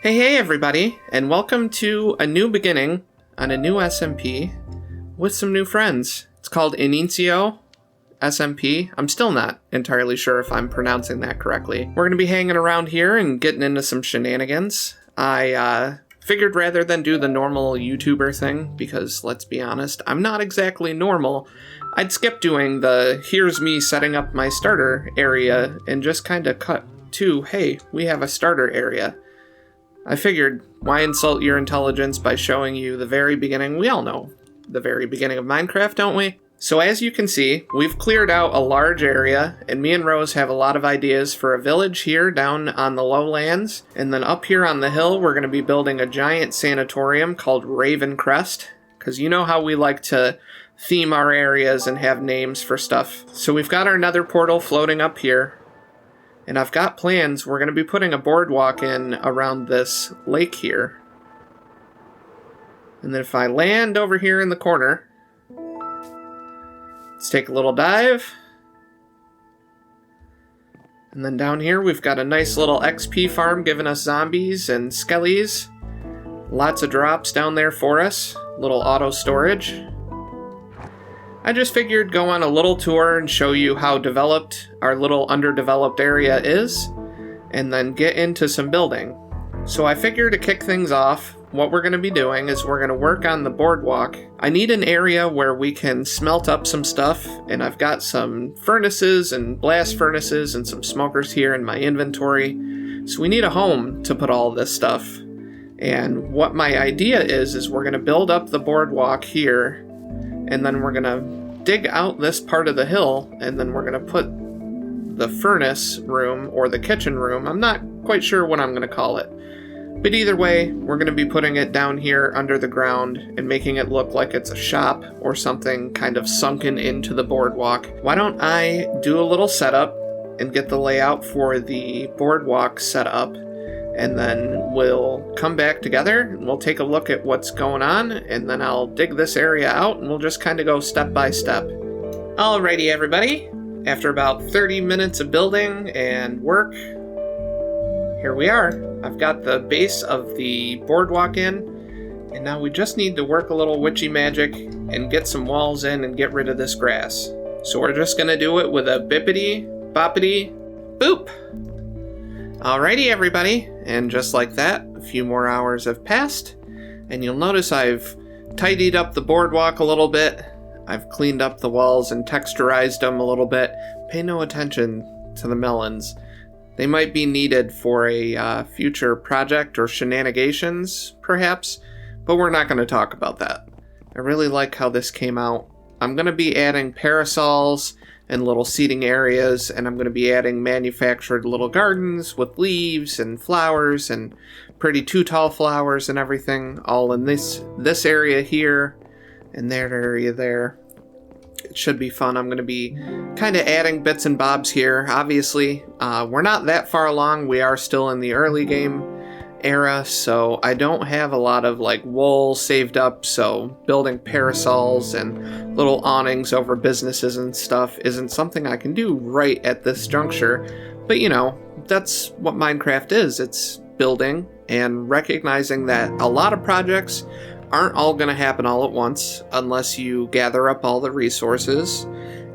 Hey everybody, and welcome to a new beginning on a new SMP with some new friends. It's called InicioSMP. I'm still not entirely sure if I'm pronouncing that correctly. We're going to be hanging around here and getting into some shenanigans. I figured rather than do the normal YouTuber thing, because let's be honest, I'm not exactly normal, I'd skip doing the here's me setting up my starter area and just kind of cut to, hey, we have a starter area. I figured, why insult your intelligence by showing you the very beginning? We all know the very beginning of Minecraft, don't we? So as you can see, we've cleared out a large area, and me and Rose have a lot of ideas for a village here down on the lowlands. And then up here on the hill, we're going to be building a giant sanatorium called Raven Crest, because you know how we like to theme our areas and have names for stuff. So we've got our nether portal floating up here. And I've got plans. We're going to be putting a boardwalk in around this lake here. And then if I land over here in the corner, let's take a little dive. And then down here we've got a nice little XP farm giving us zombies and skellies. Lots of drops down there for us. Little auto storage. I just figured go on a little tour and show you how developed our little underdeveloped area is, and then get into some building. So I figure to kick things off, what we're going to be doing is we're going to work on the boardwalk. I need an area where we can smelt up some stuff, and I've got some furnaces and blast furnaces and some smokers here in my inventory. So we need a home to put all this stuff. And what my idea is we're going to build up the boardwalk here, and then we're going to dig out this part of the hill, and then we're going to put the furnace room or the kitchen room. I'm not quite sure what I'm going to call it. But either way, we're going to be putting it down here under the ground and making it look like it's a shop or something kind of sunken into the boardwalk. Why don't I do a little setup and get the layout for the boardwalk set up, and then we'll come back together and we'll take a look at what's going on, and then I'll dig this area out and we'll just kind of go step by step. Alrighty everybody, after about 30 minutes of building and work, here we are. I've got the base of the boardwalk in, and now we just need to work a little witchy magic and get some walls in and get rid of this grass. So we're just gonna do it with a bippity boppity boop. Alrighty everybody, and just like that, a few more hours have passed, and you'll notice I've tidied up the boardwalk a little bit. I've cleaned up the walls and texturized them a little bit. Pay no attention to the melons. They might be needed for a future project or shenanigans, perhaps, but we're not going to talk about that. I really like how this came out. I'm going to be adding parasols and little seating areas, and I'm going to be adding manufactured little gardens with leaves and flowers and pretty too tall flowers and everything, all in this area here and that area there. It should be fun. I'm going to be kind of adding bits and bobs here. Obviously, we're not that far along. We are still in the early game era, so I don't have a lot of like wool saved up, so building parasols and little awnings over businesses and stuff isn't something I can do right at this juncture. But you know, that's what Minecraft is. It's building and recognizing that a lot of projects aren't all going to happen all at once unless you gather up all the resources,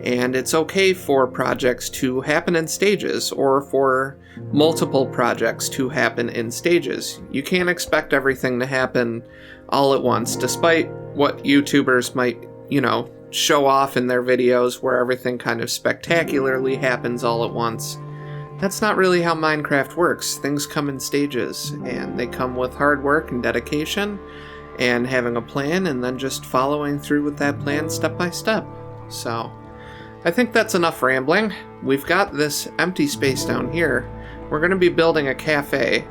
and it's okay for projects to happen in stages, or for multiple projects to happen in stages. You can't expect everything to happen all at once, despite what YouTubers might, show off in their videos where everything kind of spectacularly happens all at once. That's not really how Minecraft works. Things come in stages, and they come with hard work and dedication, and having a plan, and then just following through with that plan step by step. So, I think that's enough rambling. We've got this empty space down here. We're going to be building a cafe,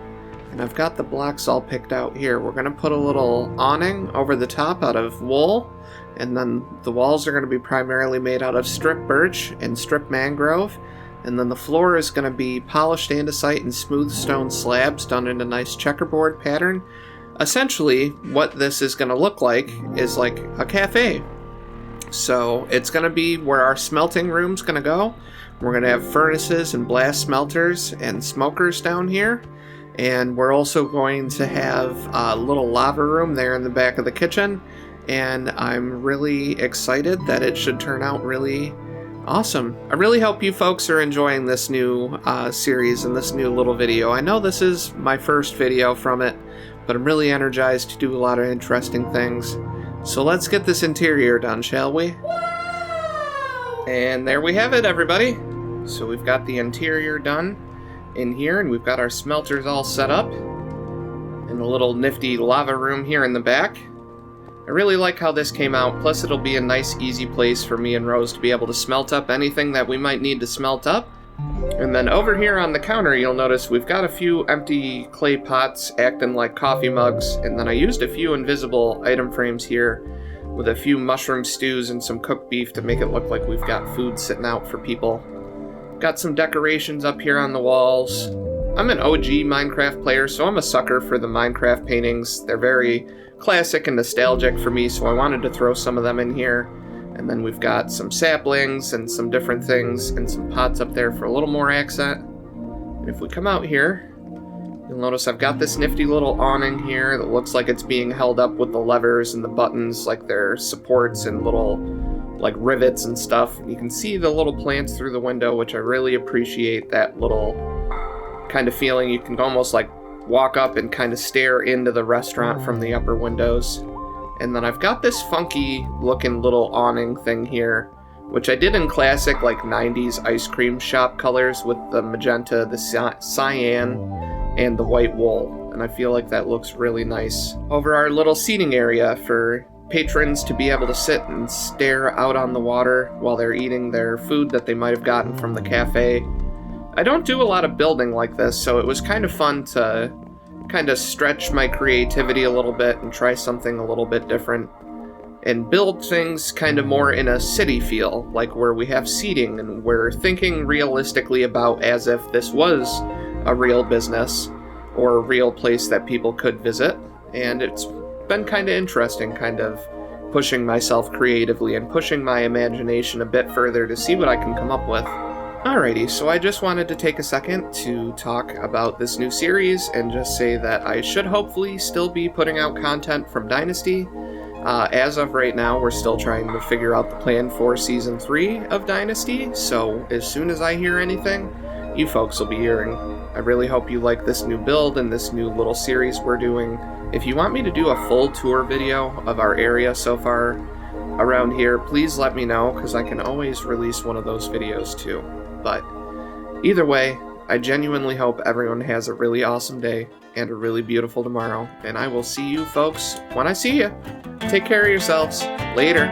and I've got the blocks all picked out here. We're going to put a little awning over the top out of wool, and then the walls are going to be primarily made out of strip birch and strip mangrove, and then the floor is going to be polished andesite and smooth stone slabs done in a nice checkerboard pattern. Essentially, what this is going to look like is like a cafe. So it's going to be where our smelting room's going to go. We're going to have furnaces and blast smelters and smokers down here. And we're also going to have a little lava room there in the back of the kitchen. And I'm really excited that it should turn out really awesome. I really hope you folks are enjoying this new series and this new little video. I know this is my first video from it, but I'm really energized to do a lot of interesting things. So let's get this interior done, shall we? And there we have it, everybody. So we've got the interior done in here, and we've got our smelters all set up in a little nifty lava room here in the back. I really like how this came out, plus it'll be a nice easy place for me and Rose to be able to smelt up anything that we might need to smelt up. And then over here on the counter, you'll notice we've got a few empty clay pots acting like coffee mugs, and then I used a few invisible item frames here with a few mushroom stews and some cooked beef to make it look like we've got food sitting out for people. Got some decorations up here on the walls. I'm an OG Minecraft player, so I'm a sucker for the Minecraft paintings. They're very classic and nostalgic for me, so I wanted to throw some of them in here. And then we've got some saplings and some different things and some pots up there for a little more accent. And if we come out here, you'll notice I've got this nifty little awning here that looks like it's being held up with the levers and the buttons like they're supports and little like rivets and stuff. You can see the little plants through the window, which I really appreciate, that little kind of feeling. You can almost like walk up and kind of stare into the restaurant from the upper windows. And then I've got this funky looking little awning thing here, which I did in classic like 90s ice cream shop colors with the magenta, the cyan, and the white wool. And I feel like that looks really nice. Over our little seating area for patrons to be able to sit and stare out on the water while they're eating their food that they might have gotten from the cafe. I don't do a lot of building like this, so it was kind of fun to kind of stretch my creativity a little bit and try something a little bit different and build things kind of more in a city feel, like where we have seating and we're thinking realistically about as if this was a real business or a real place that people could visit. And it's been kind of interesting, kind of pushing myself creatively and pushing my imagination a bit further to see what I can come up with. Alrighty, so I just wanted to take a second to talk about this new series and just say that I should hopefully still be putting out content from Dynasty. As of right now, we're still trying to figure out the plan for Season 3 of Dynasty, so as soon as I hear anything, you folks will be hearing. I really hope you like this new build and this new little series we're doing. If you want me to do a full tour video of our area so far around here, please let me know, because I can always release one of those videos too. But either way, I genuinely hope everyone has a really awesome day and a really beautiful tomorrow, and I will see you folks when I see you. Take care of yourselves. Later.